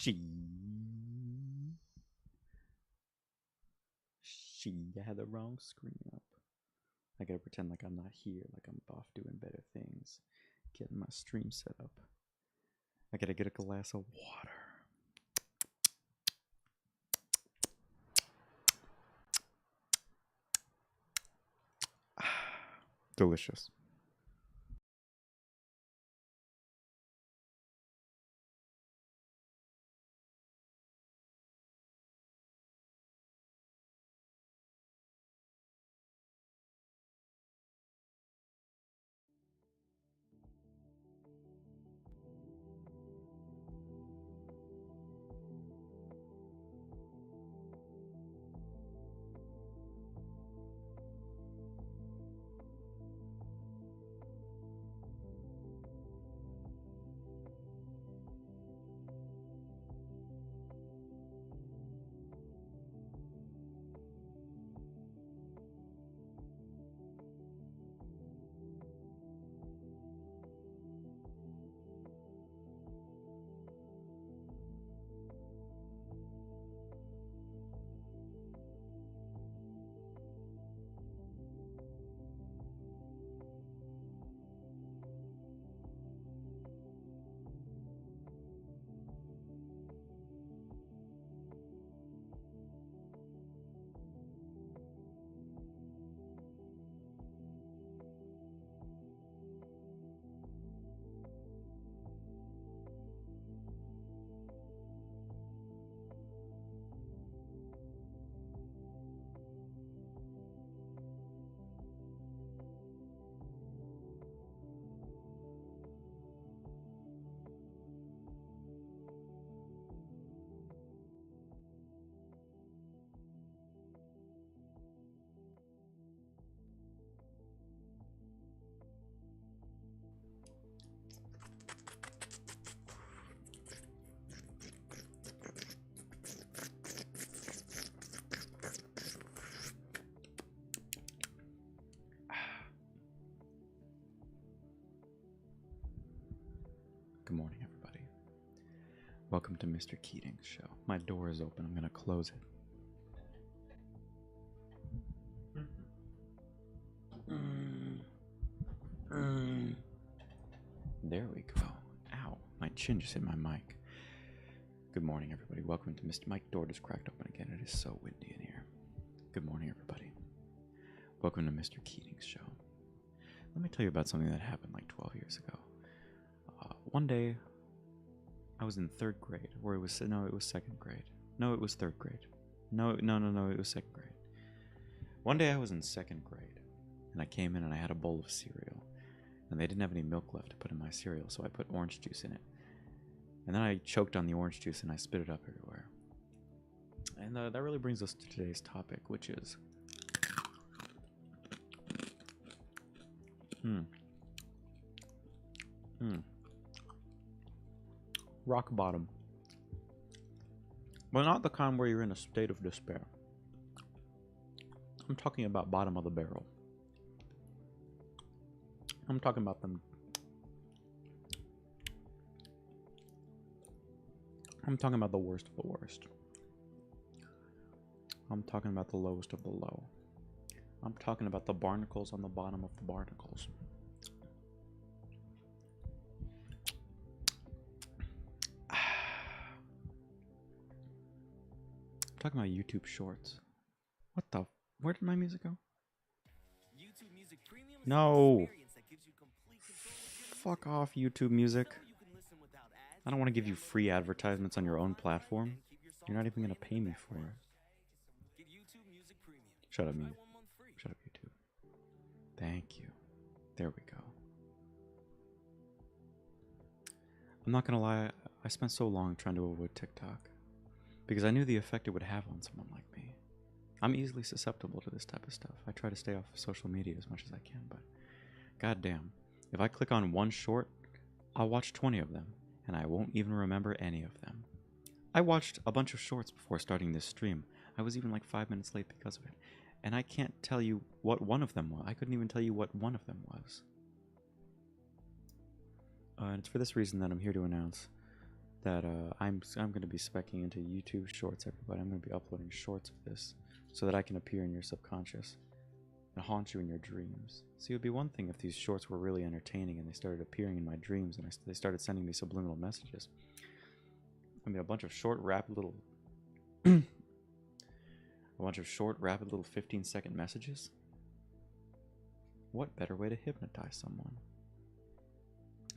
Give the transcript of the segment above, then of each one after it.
She had the wrong screen up. I gotta pretend like I'm not here, like I'm off doing better things, getting my stream set up. I gotta get a glass of water. Delicious. Good morning, everybody. Welcome to Mr. Keating's show. My door is open. I'm gonna close it. There we go. Ow, my chin just hit my mic. Good morning, everybody. Welcome to Mr. Mike door just cracked open again. It is so windy in here. Good morning, everybody. Welcome to Mr. Keating's show. Let me tell you about something that happened like 12 years ago. One day, I was in third grade, or it was second grade. No, it was third grade. No, it was second grade. One day I was in second grade, and I came in and I had a bowl of cereal, and they didn't have any milk left to put in my cereal, so I put orange juice in it. And then I choked on the orange juice and I spit it up everywhere. And that really brings us to today's topic, which is rock bottom. But not the kind where you're in a state of despair. I'm talking about bottom of the barrel. I'm talking about them. I'm talking about the worst of the worst. I'm talking about the lowest of the low. I'm talking about the barnacles on the bottom of the barnacles. I'm talking about YouTube Shorts. What the? Where did my music go? YouTube Music Premium is No. an experience that gives you complete control of your music. Fuck off, YouTube Music. So you can listen without ads, I don't want to give you download free your advertisements on your own platform. and keep your You're not songs even going to playing pay in the me for it. background. Get YouTube Music Premium. Shut up, Try me. 1 month free. Shut up, YouTube. Thank you. There we go. I'm not gonna lie, I spent so long trying to avoid TikTok because I knew the effect it would have on someone like me. I'm easily susceptible to this type of stuff. I try to stay off of social media as much as I can, but goddamn, if I click on one short, I'll watch 20 of them, and I won't even remember any of them. I watched a bunch of shorts before starting this stream. I was even like 5 minutes late because of it, and I can't tell you what one of them was. I couldn't even tell you what one of them was. And it's for this reason that I'm here to announce that I'm going to be speccing into YouTube Shorts, everybody. I'm going to be uploading shorts of this so that I can appear in your subconscious and haunt you in your dreams. See, it would be one thing if these shorts were really entertaining and they started appearing in my dreams and they started sending me subliminal messages. I mean, a bunch of short, rapid little 15-second messages. What better way to hypnotize someone?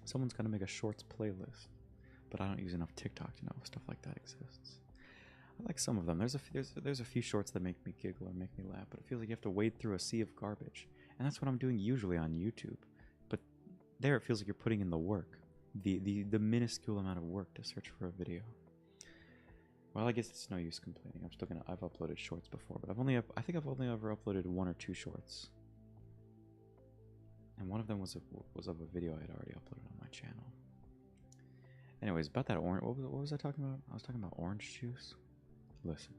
Someone's gonna make a shorts playlist, but I don't use enough TikTok to know if stuff like that exists. I like some of them. There's a few shorts that make me giggle or make me laugh, but it feels like you have to wade through a sea of garbage, and that's what I'm doing usually on YouTube. But there, it feels like you're putting in the work, the minuscule amount of work to search for a video. Well, I guess it's no use complaining. I've uploaded shorts before, but I think I've only ever uploaded 1 or 2 shorts. And one of them was of a video I had already uploaded on my channel. Anyways, about that orange, what was I talking about? I was talking about orange juice. Listen,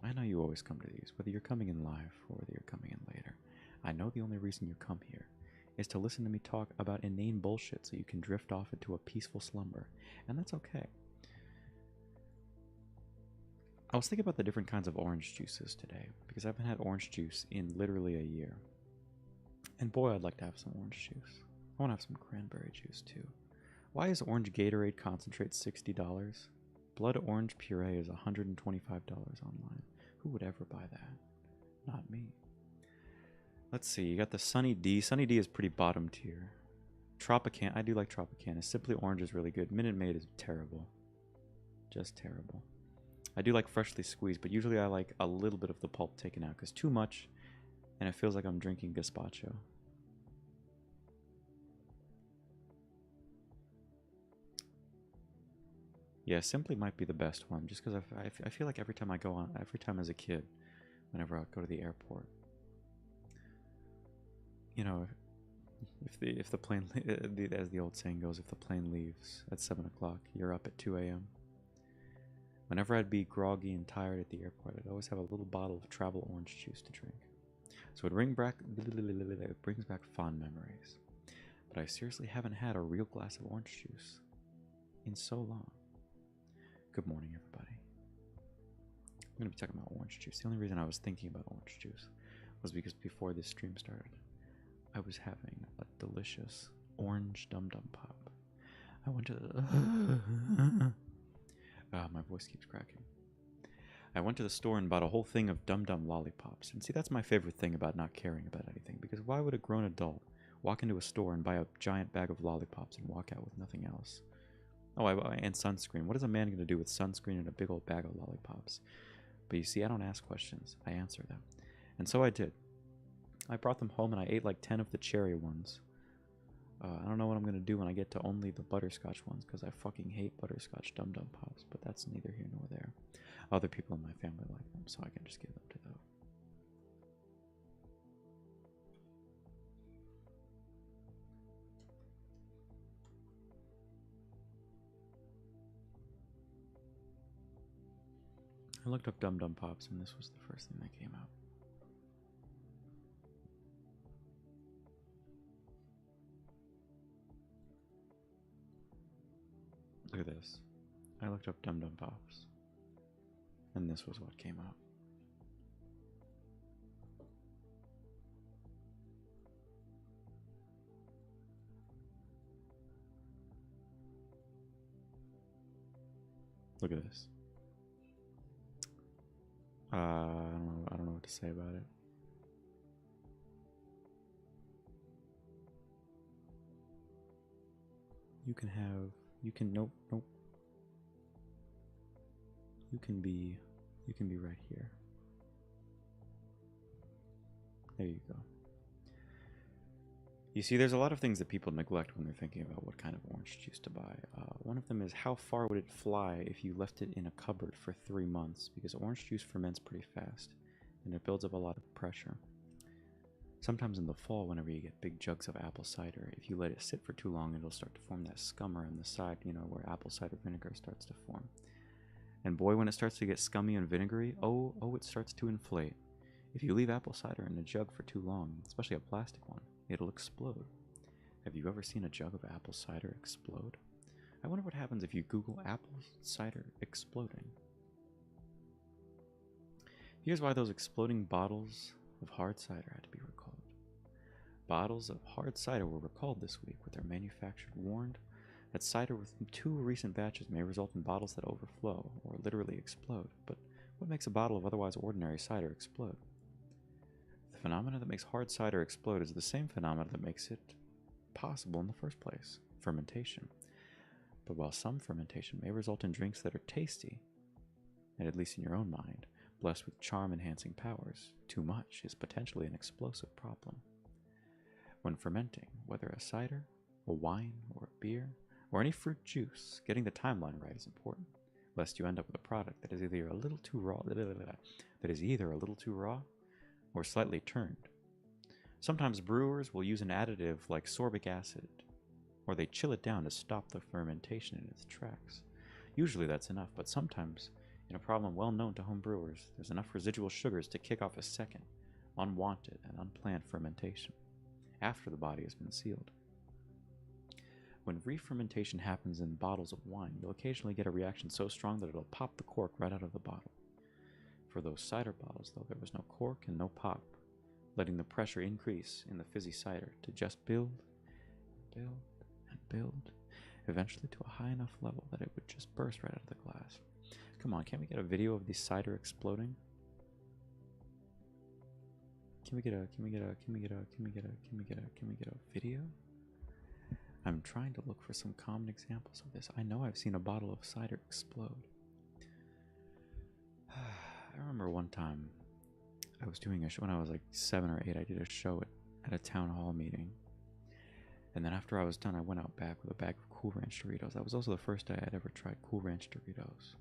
I know you always come to these, whether you're coming in live or whether you're coming in later. I know the only reason you come here is to listen to me talk about inane bullshit so you can drift off into a peaceful slumber, and that's okay. I was thinking about the different kinds of orange juices today, because I haven't had orange juice in literally a year. And boy, I'd like to have some orange juice. I want to have some cranberry juice too. Why is orange Gatorade concentrate $60? Blood orange puree is $125 online. Who would ever buy that? Not me. Let's see, you got the Sunny D. Sunny D is pretty bottom tier. Tropicana, I do like Tropicana. Simply Orange is really good. Minute Maid is terrible. Just terrible. I do like Freshly Squeezed, but usually I like a little bit of the pulp taken out, because too much, and it feels like I'm drinking gazpacho. Yeah, Simply might be the best one, just because I feel like every time as a kid, whenever I go to the airport, you know, if the plane, as the old saying goes, if the plane leaves at 7 o'clock, you're up at 2 a.m. Whenever I'd be groggy and tired at the airport, I'd always have a little bottle of travel orange juice to drink. So it brings back fond memories. But I seriously haven't had a real glass of orange juice in so long. Good morning, everybody. I'm going to be talking about orange juice. The only reason I was thinking about orange juice was because before this stream started, I was having a delicious orange Dum Dum Pop. I went to the... my voice keeps cracking. I went to the store and bought a whole thing of Dum Dum lollipops. And see, that's my favorite thing about not caring about anything. Because why would a grown adult walk into a store and buy a giant bag of lollipops and walk out with nothing else? Oh, and sunscreen. What is a man going to do with sunscreen and a big old bag of lollipops? But you see, I don't ask questions. I answer them. And so I did. I brought them home and I ate like 10 of the cherry ones. I don't know what I'm going to do when I get to only the butterscotch ones, because I fucking hate butterscotch Dum Dum Pops, but that's neither here nor there. Other people in my family like them, so I can just give them to them. I looked up Dum Dum Pops and this was the first thing that came out. Look at this. I looked up Dum Dum Pops, and this was what came up. Look at this. I don't know what to say about it. Nope. You can be right here. There you go. You see, there's a lot of things that people neglect when they're thinking about what kind of orange juice to buy. One of them is, how far would it fly if you left it in a cupboard for 3 months? Because orange juice ferments pretty fast, and it builds up a lot of pressure. Sometimes in the fall, whenever you get big jugs of apple cider, if you let it sit for too long, it'll start to form that scummer on the side, you know, where apple cider vinegar starts to form. And boy, when it starts to get scummy and vinegary, oh, it starts to inflate. If you leave apple cider in a jug for too long, especially a plastic one, it'll explode. Have you ever seen a jug of apple cider explode? I wonder what happens if you Google apple cider exploding. Here's why those exploding bottles of hard cider had to be recalled. Bottles of hard cider were recalled this week with their manufacturer warned that cider with 2 recent batches may result in bottles that overflow or literally explode. But what makes a bottle of otherwise ordinary cider explode? The phenomena that makes hard cider explode is the same phenomena that makes it possible in the first place, fermentation. But while some fermentation may result in drinks that are tasty, and at least in your own mind, blessed with charm-enhancing powers, too much is potentially an explosive problem. When fermenting, whether a cider, a wine, or a beer, or any fruit juice, getting the timeline right is important, lest you end up with a product that is either a little too raw, or slightly turned. Sometimes brewers will use an additive like sorbic acid, or they chill it down to stop the fermentation in its tracks. Usually that's enough, but sometimes, in a problem well known to home brewers, there's enough residual sugars to kick off a second, unwanted and unplanned fermentation, after the body has been sealed. When re-fermentation happens in bottles of wine, you'll occasionally get a reaction so strong that it'll pop the cork right out of the bottle. For those cider bottles, though, there was no cork and no pop, letting the pressure increase in the fizzy cider to just build, and build, eventually to a high enough level that it would just burst right out of the glass. Come on, can't we get a video of the cider exploding? Can we get a video? I'm trying to look for some common examples of this. I know I've seen a bottle of cider explode. I remember one time I was doing a show when I was like 7 or 8. I did a show at a town hall meeting. And then after I was done, I went out back with a bag of Cool Ranch Doritos. That was also the first day I'd ever tried Cool Ranch Doritos.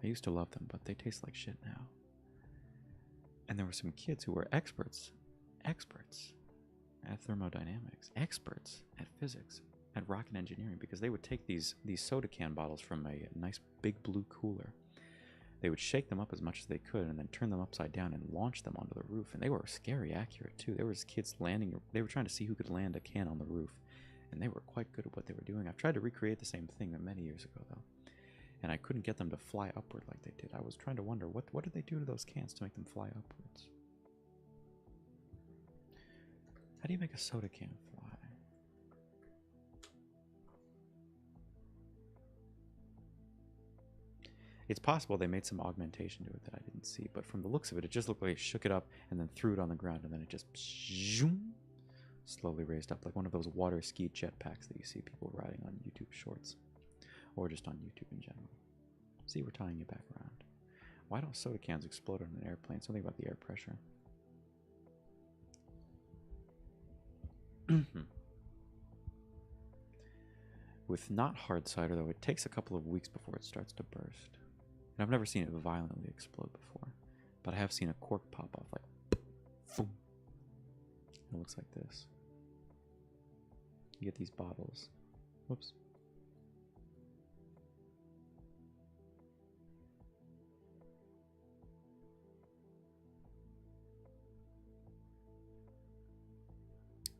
I used to love them, but they taste like shit now. And there were some kids who were experts at thermodynamics, experts at physics, at rocket engineering, because they would take these soda can bottles from a nice big blue cooler. They would shake them up as much as they could and then turn them upside down and launch them onto the roof. And they were scary accurate too. There was kids landing, they were trying to see who could land a can on the roof. And they were quite good at what they were doing. I've tried to recreate the same thing many years ago though. And I couldn't get them to fly upward like they did. I was trying to wonder, what did they do to those cans to make them fly upwards? How do you make a soda can fly? It's possible they made some augmentation to it that I didn't see, but from the looks of it, it just looked like it shook it up and then threw it on the ground, and then it just zoom, slowly raised up like one of those water ski jetpacks that you see people riding on YouTube Shorts, or just on YouTube in general. See, we're tying it back around. Why don't soda cans explode on an airplane? Something about the air pressure. With not hard cider, though, it takes a couple of weeks before it starts to burst. And I've never seen it violently explode before, but I have seen a cork pop off like boom. It looks like this. You get these bottles. Whoops.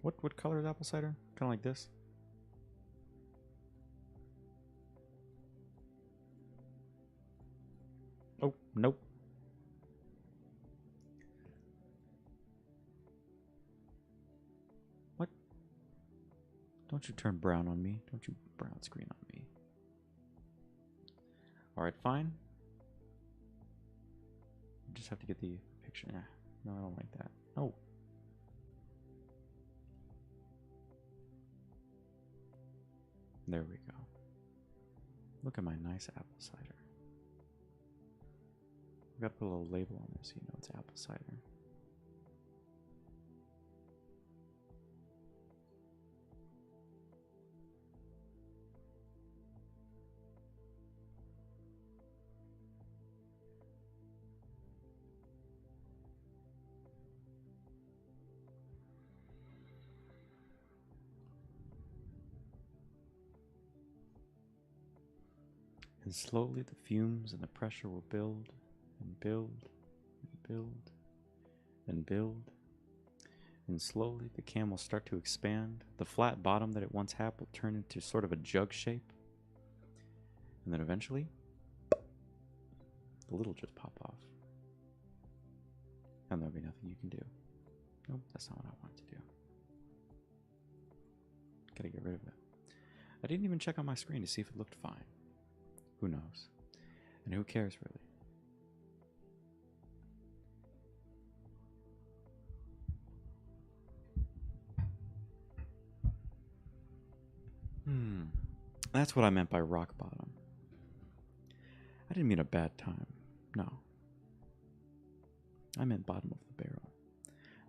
What color is apple cider? Kind of like this. Oh, nope. What? Don't you turn brown on me. Don't you brown screen on me. Alright, fine. Just have to get the picture. Nah, no, I don't like that. Oh. There we go. Look at my nice apple cider. I've got to put a little label on there so you know it's apple cider. And slowly the fumes and the pressure will build and build and build and build. And slowly the can will start to expand. The flat bottom that it once had will turn into sort of a jug shape. And then eventually, the little just pop off. And there'll be nothing you can do. Nope, that's not what I want to do. Gotta get rid of it. I didn't even check on my screen to see if it looked fine. Who knows? And who cares, really? That's what I meant by rock bottom. I didn't mean a bad time. No. I meant bottom of the barrel.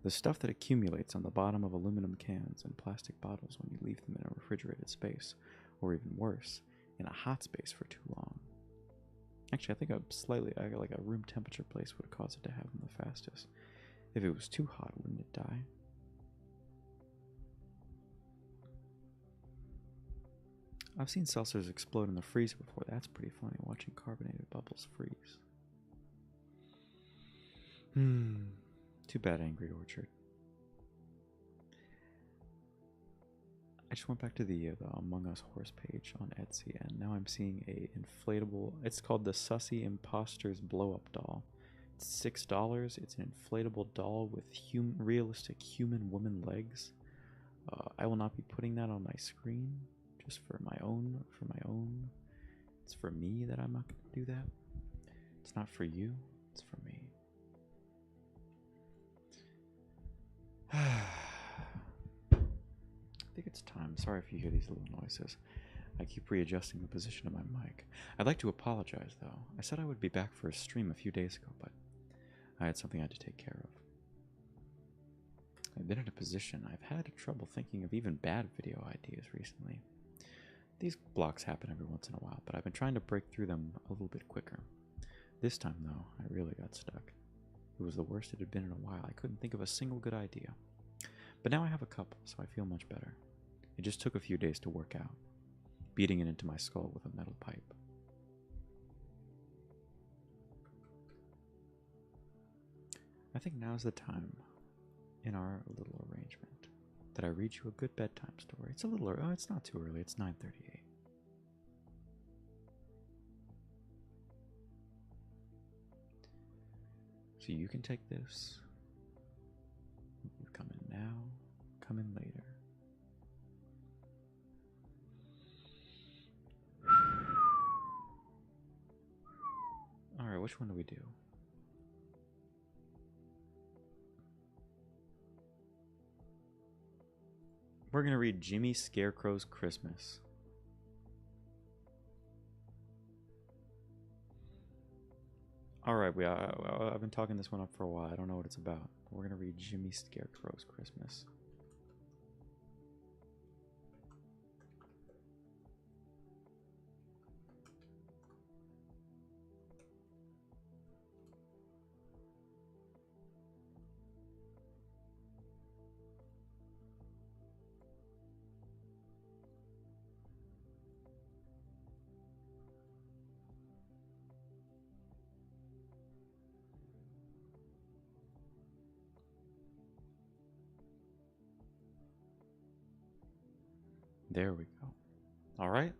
The stuff that accumulates on the bottom of aluminum cans and plastic bottles when you leave them in a refrigerated space, or even worse, in a hot space for too long. Actually, I think like a room temperature place would cause it to happen the fastest. If it was too hot, wouldn't it die? I've seen seltzers explode in the freezer before. That's pretty funny, watching carbonated bubbles freeze. Too bad, Angry Orchard. I just went back to the Among Us horse page on Etsy, and now I'm seeing a inflatable. It's called the Sussy Imposters Blow Up Doll. It's $6. It's an inflatable doll with realistic human woman legs. I will not be putting that on my screen, just for my own. It's for me that I'm not going to do that. It's not for you. It's for me. I think it's time. Sorry if you hear these little noises. I keep readjusting the position of my mic. I'd like to apologize, though. I said I would be back for a stream a few days ago, but I had something I had to take care of. I've been in a position I've had trouble thinking of even bad video ideas recently. These blocks happen every once in a while, but I've been trying to break through them a little bit quicker. This time, though, I really got stuck. It was the worst it had been in a while. I couldn't think of a single good idea. But now I have a couple, so I feel much better. It just took a few days to work out, beating it into my skull with a metal pipe. I think now's the time in our little arrangement that I read you a good bedtime story. It's a little early. Oh, it's not too early. It's 9:38. So you can take this. You come in now, come in later. Alright, which one do we do? We're going to read Jimmy Scarecrow's Christmas. Alright, I've been talking this one up for a while. I don't know what it's about. We're going to read Jimmy Scarecrow's Christmas. There we go. All right,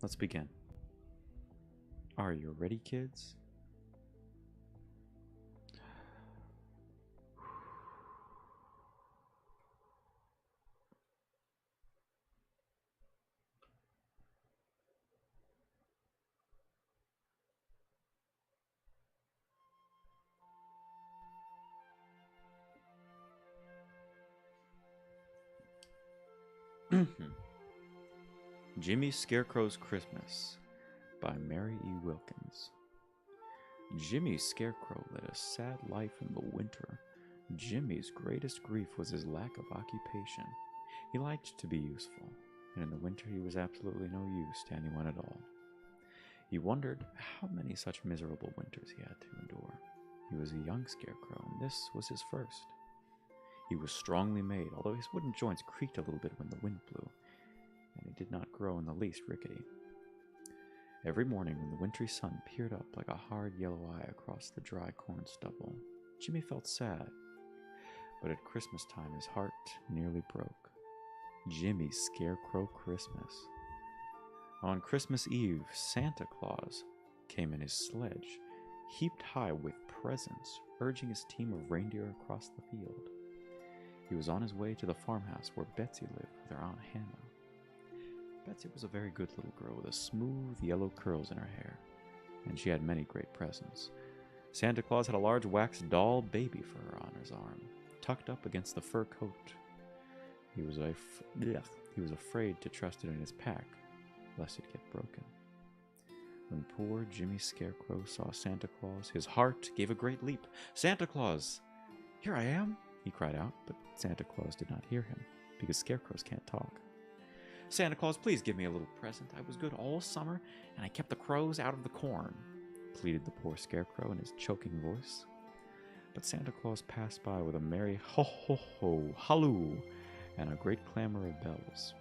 let's begin. Are you ready, kids? Jimmy Scarecrow's Christmas by Mary E. Wilkins. Jimmy Scarecrow led a sad life in the winter. Jimmy's greatest grief was his lack of occupation. He liked to be useful, and in the winter he was absolutely no use to anyone at all. He wondered how many such miserable winters he had to endure. He was a young scarecrow, and this was his first. He was strongly made, although his wooden joints creaked a little bit when the wind blew, and he did not grow in the least rickety. Every morning when the wintry sun peered up like a hard yellow eye across the dry corn stubble, Jimmy felt sad. But at Christmas time his heart nearly broke. Jimmy's Scarecrow Christmas. On Christmas Eve, Santa Claus came in his sledge, heaped high with presents, urging his team of reindeer across the field. He was on his way to the farmhouse where Betsy lived with her Aunt Hannah. Betsy was a very good little girl with smooth yellow curls in her hair, and she had many great presents. Santa Claus had a large wax doll baby for her on his arm, tucked up against the fur coat. He was afraid to trust it in his pack, lest it get broken. When poor Jimmy Scarecrow saw Santa Claus, his heart gave a great leap. "Santa Claus! Here I am!" he cried out, but Santa Claus did not hear him, because scarecrows can't talk. "Santa Claus, please give me a little present. I was good all summer, and I kept the crows out of the corn," pleaded the poor Scarecrow in his choking voice. But Santa Claus passed by with a merry ho ho ho, halloo, and a great clamor of bells.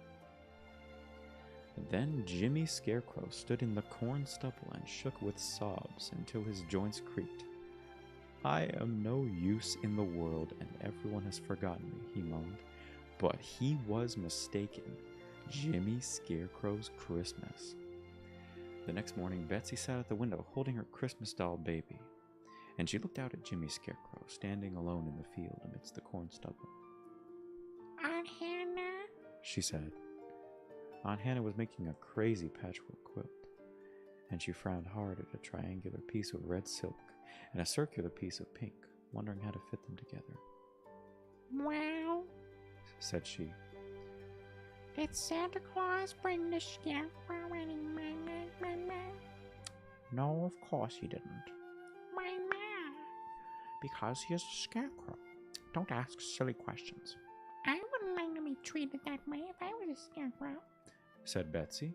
Then Jimmy Scarecrow stood in the corn stubble and shook with sobs until his joints creaked. "I am no use in the world, and everyone has forgotten me," he moaned. But he was mistaken. Jimmy Scarecrow's Christmas. The next morning, Betsy sat at the window holding her Christmas doll baby, and she looked out at Jimmy Scarecrow standing alone in the field amidst the corn stubble. "Aunt Hannah," she said. Aunt Hannah was making a crazy patchwork quilt, and she frowned hard at a triangular piece of red silk and a circular piece of pink, wondering how to fit them together. "Well," said she, "did Santa Claus bring the scarecrow any money? "No, of course he didn't. Why not? Because he is a scarecrow. Don't ask silly questions," I wouldn't like to be treated that way if I was a scarecrow." said Betsy,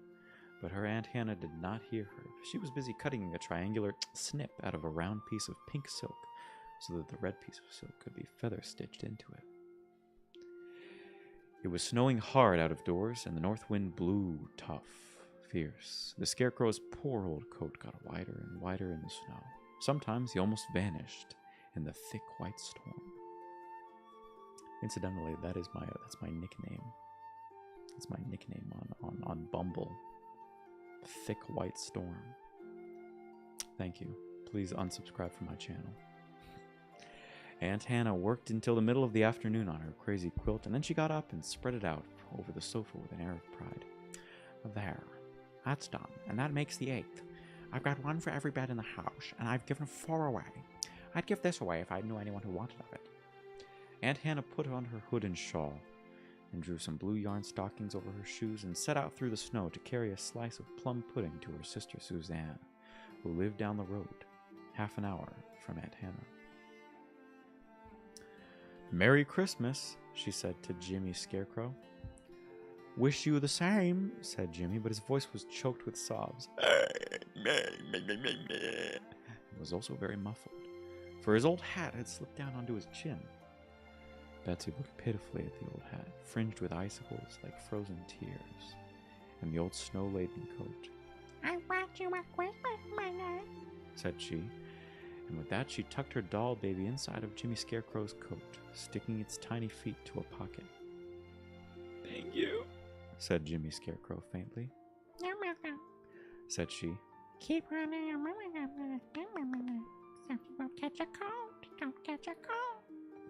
but her Aunt Hannah did not hear her. She was busy cutting a triangular snip out of a round piece of pink silk so that the red piece of silk could be feather stitched into it. It was snowing hard out of doors, and the north wind blew tough, fierce. The Scarecrow's poor old coat got wider and wider in the snow. Sometimes he almost vanished in the thick white storm. Incidentally, that's my nickname. That's my nickname on Bumble. Thick White Storm. Thank you. Please unsubscribe from my channel. Aunt Hannah worked until the middle of the afternoon on her crazy quilt, and then she got up and spread it out over the sofa with an air of pride. "There. That's done, and that makes the 8th. I've got one for every bed in the house, and I've given 4 away. I'd give this away if I knew anyone who wanted of it." Aunt Hannah put on her hood and shawl, and drew some blue yarn stockings over her shoes, and set out through the snow to carry a slice of plum pudding to her sister Suzanne, who lived down the road, half an hour from Aunt Hannah. "Merry Christmas," she said to Jimmy Scarecrow. "Wish you the same," said Jimmy, but his voice was choked with sobs. It was also very muffled, for his old hat had slipped down onto his chin. Betsy looked pitifully at the old hat, fringed with icicles like frozen tears, and the old snow-laden coat. "I brought you a Christmas present," said she, and with that she tucked her doll baby inside of Jimmy Scarecrow's coat, sticking its tiny feet to a pocket. "Thank you," said Jimmy Scarecrow faintly. "You're welcome. Said she. Keep running your mama so you won't catch a cold. Don't catch a cold.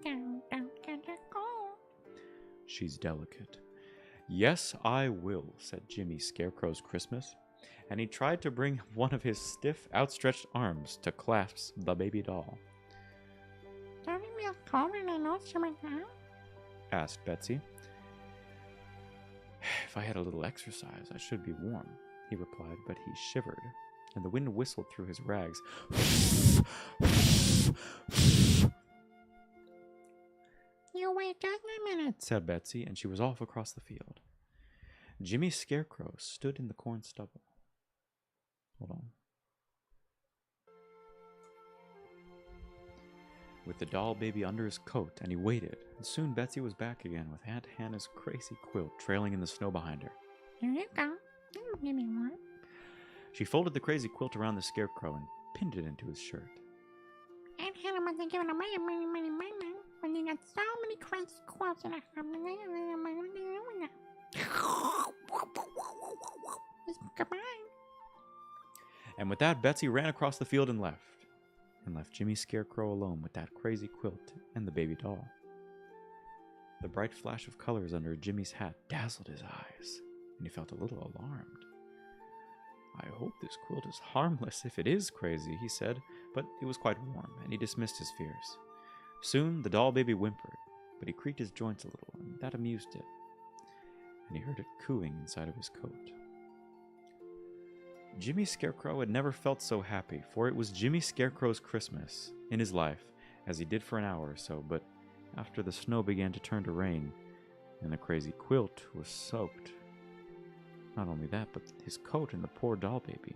Don't catch a cold." She's delicate. "Yes, I will," said Jimmy Scarecrow's Christmas, and he tried to bring one of his stiff, outstretched arms to clasp the baby doll. "Don't you feel colder than most of now?" asked Betsy. "If I had a little exercise, I should be warm," he replied, but he shivered, and the wind whistled through his rags. "You wait just a minute," said Betsy, and she was off across the field. Jimmy Scarecrow stood in the corn stubble. Hold on. With the doll baby under his coat, and he waited, and soon Betsy was back again with Aunt Hannah's crazy quilt trailing in the snow behind her. "Here you go. Give me one." She folded the crazy quilt around the Scarecrow and pinned it into his shirt. "Aunt Hannah must have given away many when you got so many crazy quilts in her house. It's Goodbye. And with that, Betsy ran across the field and left Jimmy Scarecrow alone with that crazy quilt and the baby doll. The bright flash of colors under Jimmy's hat dazzled his eyes, and he felt a little alarmed. I hope this quilt is harmless if it is crazy, he said, but it was quite warm, and he dismissed his fears. Soon the doll baby whimpered, but he creaked his joints a little, and that amused it, and he heard it cooing inside of his coat. Jimmy Scarecrow had never felt so happy, for it was Jimmy Scarecrow's Christmas in his life, as he did for an hour or so, but after the snow began to turn to rain, and the crazy quilt was soaked. Not only that, but his coat and the poor doll baby.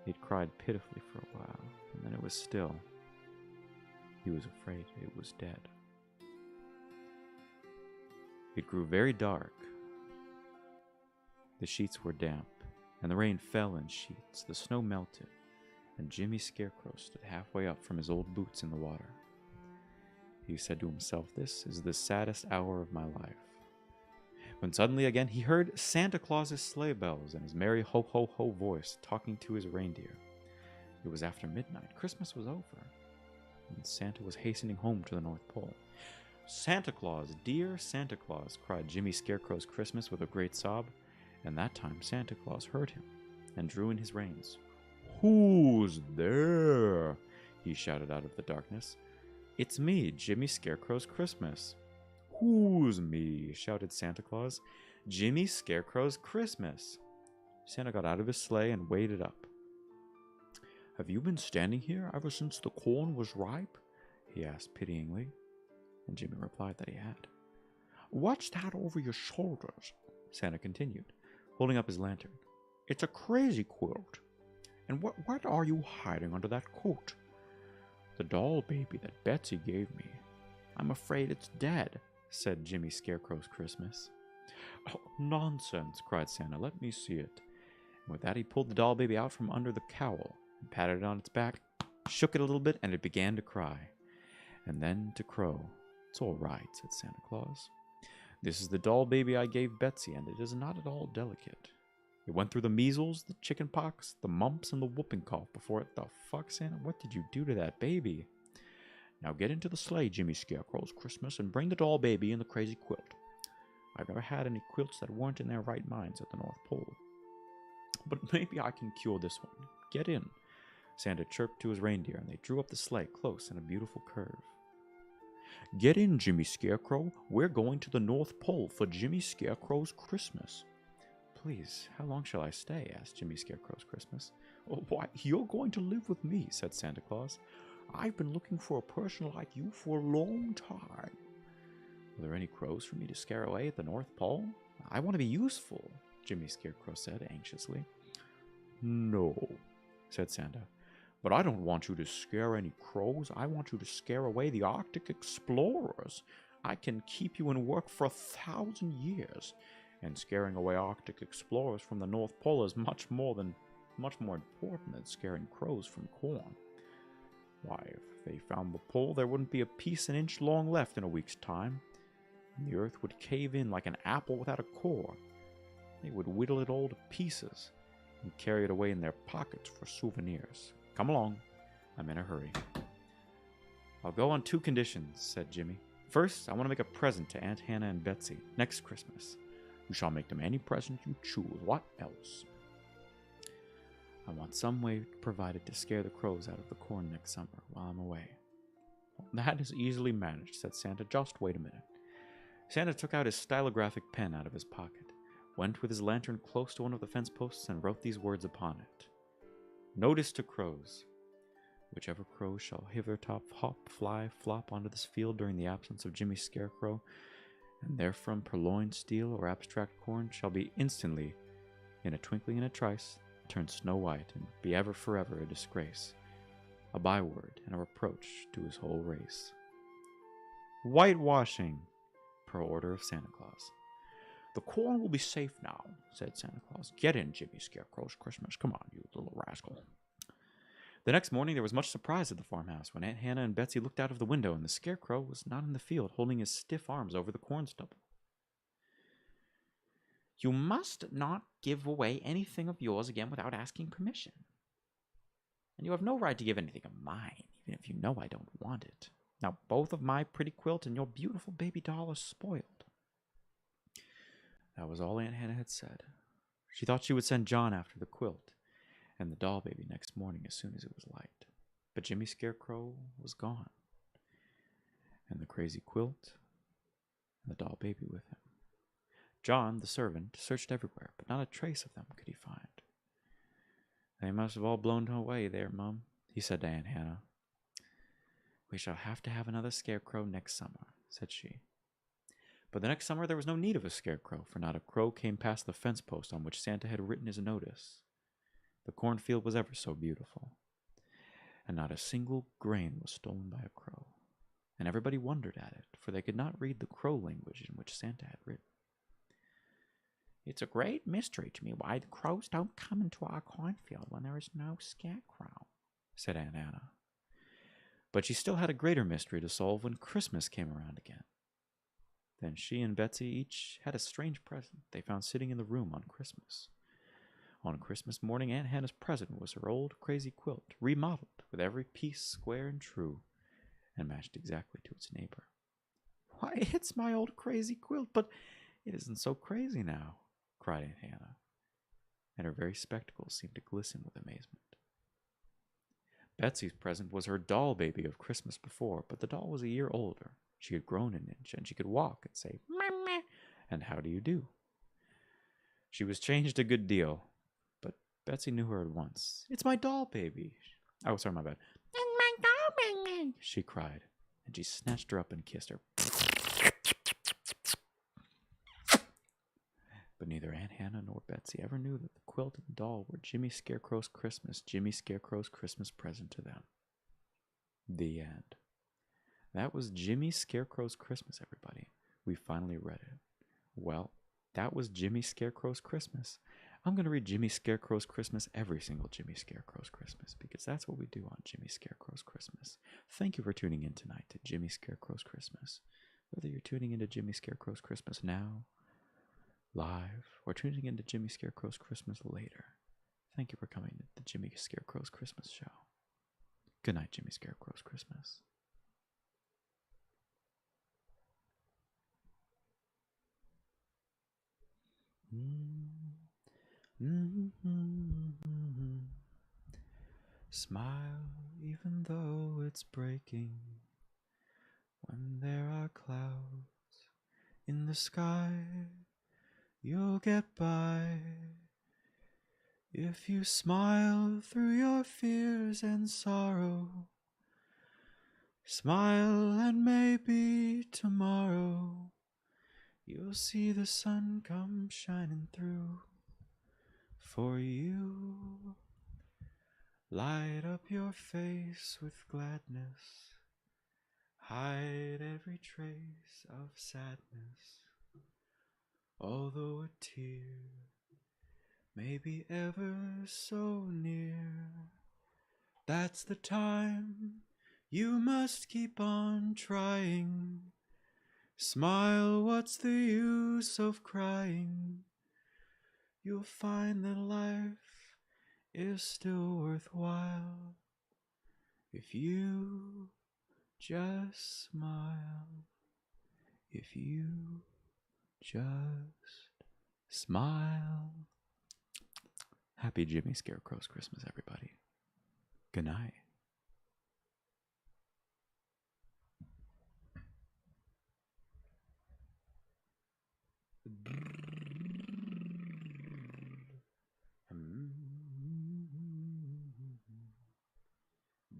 He'd cried pitifully for a while, and then it was still. He was afraid it was dead. It grew very dark. The sheets were damp, and the rain fell in sheets. The snow melted, and Jimmy Scarecrow stood halfway up from his old boots in the water. He said to himself, "This is the saddest hour of my life." When suddenly again he heard Santa Claus's sleigh bells and his merry ho-ho-ho voice talking to his reindeer. It was after midnight. Christmas was over, and Santa was hastening home to the North Pole. "Santa Claus, dear Santa Claus," cried Jimmy Scarecrow's Christmas with a great sob, and that time Santa Claus heard him and drew in his reins. "Who's there?" he shouted out of the darkness. "It's me, Jimmy Scarecrow's Christmas." "Who's me?" shouted Santa Claus. "Jimmy Scarecrow's Christmas." Santa got out of his sleigh and waded up. "Have you been standing here ever since the corn was ripe?" he asked pityingly, and Jimmy replied that he had. "What's that over your shoulders?" Santa continued, holding up his lantern. "It's a crazy quilt. And what are you hiding under that coat?" "The doll baby that Betsy gave me. I'm afraid it's dead," said Jimmy Scarecrow's Christmas. "Oh, nonsense," cried Santa. "Let me see it." And with that he pulled the doll baby out from under the cowl and patted it on its back, shook it a little bit, and it began to cry. And then to crow. "It's all right," said Santa Claus. "This is the doll baby I gave Betsy, and it is not at all delicate. It went through the measles, the chicken pox, the mumps, and the whooping cough before it..." "The fuck, Santa? What did you do to that baby?" "Now get into the sleigh, Jimmy Scarecrow's Christmas, and bring the doll baby and the crazy quilt. I've never had any quilts that weren't in their right minds at the North Pole. But maybe I can cure this one. Get in." Santa chirped to his reindeer, and they drew up the sleigh close in a beautiful curve. "Get in, Jimmy Scarecrow. We're going to the North Pole for Jimmy Scarecrow's Christmas." "Please, how long shall I stay?" asked Jimmy Scarecrow's Christmas. "Oh, why, you're going to live with me," said Santa Claus. "I've been looking for a person like you for a long time." "Are there any crows for me to scare away at the North Pole? I want to be useful," Jimmy Scarecrow said anxiously. "No," said Santa. "But I don't want you to scare any crows. I want you to scare away the Arctic explorers. I can keep you in work for 1,000 years. And scaring away Arctic explorers from the North Pole is much more important than scaring crows from corn. Why, if they found the pole, there wouldn't be a piece an inch long left in a week's time. And the earth would cave in like an apple without a core. They would whittle it all to pieces and carry it away in their pockets for souvenirs. Come along, I'm in a hurry." "I'll go on 2 conditions," said Jimmy. "First, I want to make a present to Aunt Hannah and Betsy next Christmas." "You shall make them any present you choose. What else?" "I want some way provided to scare the crows out of the corn next summer while I'm away." "That is easily managed," said Santa. "Just wait a minute." Santa took out his stylographic pen out of his pocket, went with his lantern close to one of the fence posts, and wrote these words upon it. "Notice to crows. Whichever crow shall hithertop hop, fly, flop onto this field during the absence of Jimmy Scarecrow, and therefrom purloin, steal, or abstract corn, shall be instantly, in a twinkling and a trice, turned snow white, and be ever forever a disgrace, a byword and a reproach to his whole race. Whitewashing, per order of Santa Claus." "The corn will be safe now," said Santa Claus. "Get in, Jimmy Scarecrow's Christmas. Come on, you little rascal." The next morning there was much surprise at the farmhouse when Aunt Hannah and Betsy looked out of the window, and the Scarecrow was not in the field, holding his stiff arms over the corn stubble. You must not give away anything of yours again without asking permission. And you have no right to give anything of mine, even if you know I don't want it. Now, both of my pretty quilt and your beautiful baby doll are spoiled. That was all Aunt Hannah had said. She thought she would send John after the quilt and the doll baby next morning as soon as it was light. But Jimmy Scarecrow was gone, and the crazy quilt and the doll baby with him. John, the servant, searched everywhere, but not a trace of them could he find. They must have all blown away there, Mum, he said to Aunt Hannah. We shall have to have another scarecrow next summer, said she. But the next summer there was no need of a scarecrow, for not a crow came past the fence post on which Santa had written his notice. The cornfield was ever so beautiful, and not a single grain was stolen by a crow. And everybody wondered at it, for they could not read the crow language in which Santa had written. It's a great mystery to me why the crows don't come into our cornfield when there is no scarecrow, said Aunt Hannah. But she still had a greater mystery to solve when Christmas came around again. Then she and Betsy each had a strange present they found sitting in the room on Christmas. On Christmas morning, Aunt Hannah's present was her old crazy quilt, remodeled with every piece square and true, and matched exactly to its neighbor. Why, it's my old crazy quilt, but it isn't so crazy now, cried Aunt Hannah, and her very spectacles seemed to glisten with amazement. Betsy's present was her doll baby of Christmas before, but the doll was a year older. She had grown an inch, and she could walk and say, Mama, and how do you do? She was changed a good deal, but Betsy knew her at once. It's my doll baby. Oh, sorry, my bad. It's my doll baby, she cried, and she snatched her up and kissed her. But neither Aunt Hannah nor Betsy ever knew that the quilt and the doll were Jimmy Scarecrow's Christmas present to them. The end. That was Jimmy Scarecrow's Christmas, everybody. We finally read it. Well, that was Jimmy Scarecrow's Christmas. I'm going to read Jimmy Scarecrow's Christmas every single Jimmy Scarecrow's Christmas, because that's what we do on Jimmy Scarecrow's Christmas. Thank you for tuning in tonight to Jimmy Scarecrow's Christmas. Whether you're tuning into Jimmy Scarecrow's Christmas now, live, or tuning into Jimmy Scarecrow's Christmas later, thank you for coming to the Jimmy Scarecrow's Christmas show. Good night, Jimmy Scarecrow's Christmas. Smile even though it's breaking, when there are clouds in the sky, you'll get by. If you smile through your fears and sorrow, smile and maybe tomorrow you'll see the sun come shining through for you. Light up your face with gladness, hide every trace of sadness, although a tear may be ever so near. That's the time you must keep on trying. Smile, what's the use of crying? You'll find that life is still worthwhile if you just smile. If you just smile. Happy Jimmy Scarecrow's Christmas, everybody. Good night.